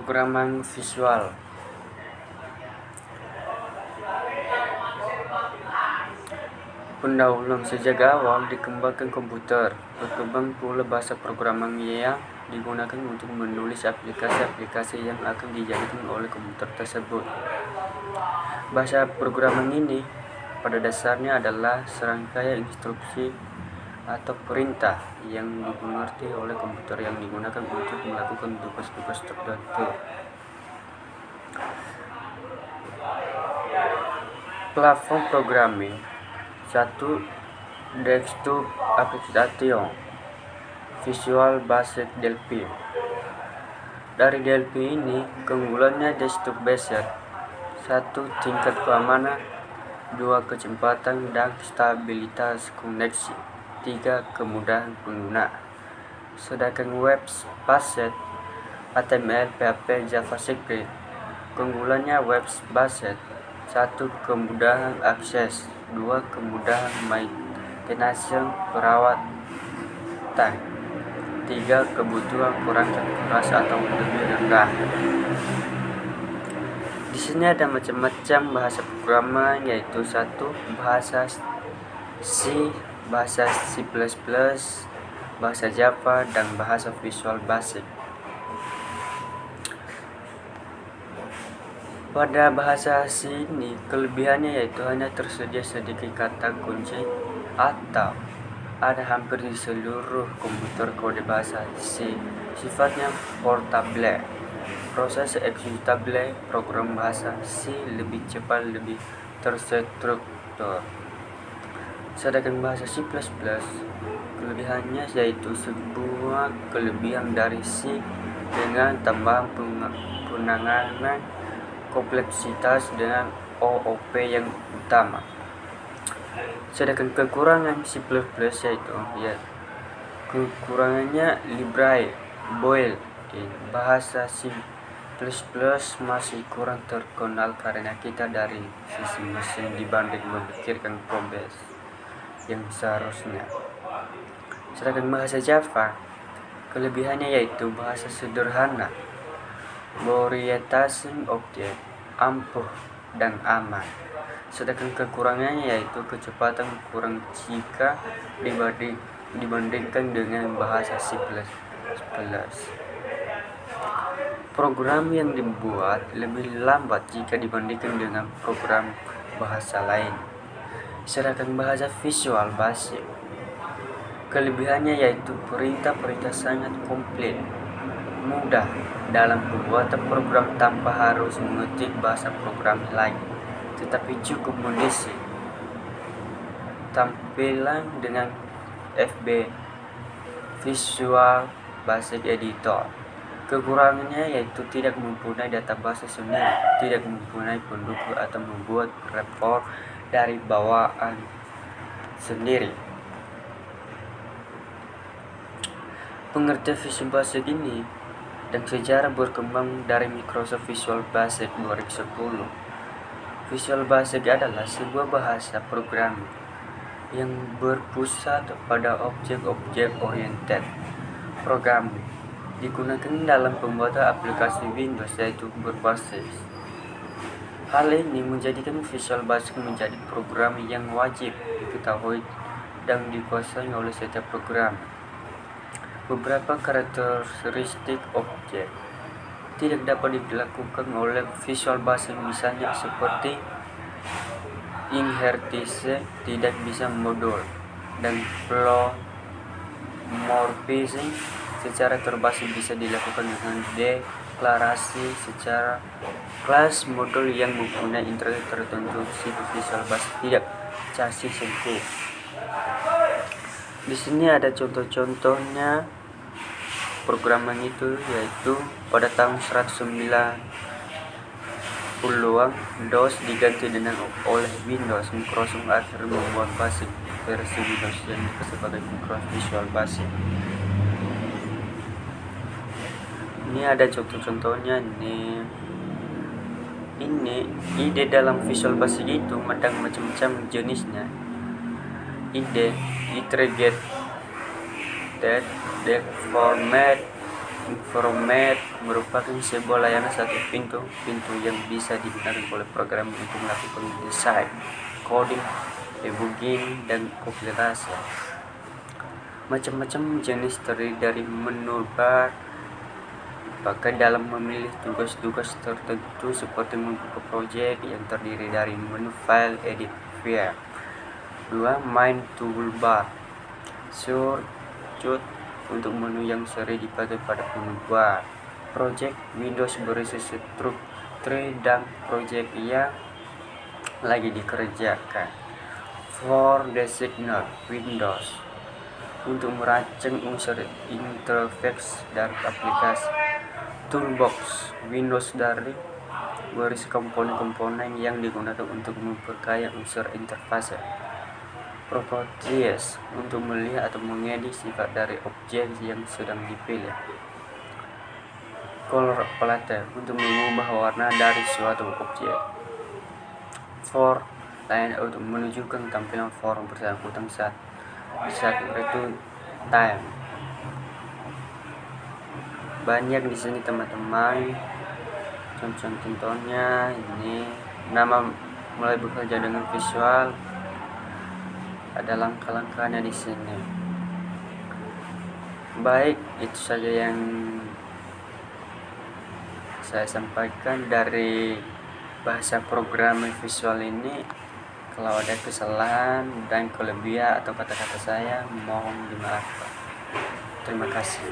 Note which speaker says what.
Speaker 1: Pemrograman visual. Pendahuluan sejak awal dikembangkan komputer, berkembang pula bahasa programan yang digunakan untuk menulis aplikasi-aplikasi yang akan dijalankan oleh komputer tersebut. Bahasa programan ini pada dasarnya adalah serangkaian instruksi atau perintah yang dimengerti oleh komputer yang digunakan untuk melakukan tugas-tugas tertentu. Platform programming. 1. Desktop Application Visual Basic Delphi. Dari Delphi ini, keunggulannya desktop based. 1. Tingkat keamanan. 2. Kecepatan dan stabilitas koneksi. 3. Kemudahan pengguna. Sedangkan web based HTML, PHP, JavaScript. Keunggulannya web based. 1. Kemudahan akses. 2. Kemudahan maintenance perawatan. 3. Kebutuhan perangkat keras atau lebih rendah. Di sini ada macam-macam bahasa programan, yaitu 1. Bahasa C, bahasa C++, bahasa Java, dan bahasa Visual Basic. Pada bahasa C ini, kelebihannya yaitu hanya tersedia sedikit kata kunci atau ada hampir di seluruh komputer. Kode bahasa C sifatnya portable. Proses eksekutable program bahasa C lebih cepat, lebih terstruktur. Sedangkan bahasa C++, kelebihannya yaitu sebuah kelebihan dari C dengan tambahan penanganan kompleksitas dengan OOP yang utama. Sedangkan kekurangan C++ yaitu kekurangannya library built-in. Bahasa C++ masih kurang terkenal karena kita dari sisi mesin dibanding memikirkan progres yang seharusnya. Sedangkan bahasa Java, kelebihannya yaitu bahasa sederhana, berorientasi objek, ampuh, dan aman. Sedangkan kekurangannya yaitu kecepatan kurang jika dibandingkan dengan bahasa C++. Program yang dibuat lebih lambat jika dibandingkan dengan program bahasa lain. Sedangkan bahasa Visual Basic, kelebihannya yaitu perintah-perintah sangat komplit, mudah dalam pembuatan program tanpa harus mengetik bahasa program lain, tetapi cukup mengisi tampilan dengan VB Visual Basic Editor. Kekurangannya yaitu tidak mempunyai database sendiri, tidak mempunyai pendukung atau membuat report dari bawaan sendiri. Pengertian Visual Basic ini dan sejarah berkembang dari Microsoft Visual Basic 2010. Visual Basic adalah sebuah bahasa programming yang berpusat pada objek-objek oriented programming, digunakan dalam pembuatan aplikasi Windows yaitu berbasis. Hal ini menjadikan Visual Basic menjadi program yang wajib diketahui dan dikuasai oleh setiap program. Beberapa karakteristik objek tidak dapat dilakukan oleh Visual Basic, misalnya seperti inheritance tidak bisa modul, dan polymorphism secara terbatas bisa dilakukan dengan deklarasi secara kelas modul yang mempunyai internet tertentu. Visual Basic tidak chassis sempit. Di sini ada contoh-contohnya programan itu, yaitu pada tahun 1990-an DOS diganti oleh Windows. Microsoft akhirnya membuat basic versi Windows yang sebagai Microsoft Visual Basic. Ini ada contoh-contohnya nih. Ini ide dalam Visual Basic itu ada macam-macam jenisnya. Ide integrated, deformed, Informat merupakan sebuah layanan satu pintu yang bisa digunakan oleh program untuk melakukan desain, coding, debugging, dan kompilasi. Macam-macam jenis terdiri dari menu bar, bahkan dalam memilih tugas-tugas tertentu seperti membuka proyek yang terdiri dari menu file edit via 2. Main toolbar, shortcut untuk menu yang sering dipakai pada pembuat project Windows berisi struktur dan project yang lagi dikerjakan. For designer Windows untuk merancang unsur interface dari aplikasi. Toolbox Windows dari berisi komponen-komponen yang digunakan untuk memperkaya unsur interface. Properties untuk melihat atau mengedit sifat dari objek yang sedang dipilih. Color palette untuk mengubah warna dari suatu objek. For line untuk menunjukkan tampilan form bersangkutan saat return time. Banyak di sini teman-teman. Contohnya ini nama mulai bekerja dengan visual. Ada langkah-langkahnya di sini. Baik, itu saja yang saya sampaikan dari bahasa programming visual ini. Kalau ada kesalahan dan kelebihan atau kata-kata saya, mohon dimaafkan. Terima kasih.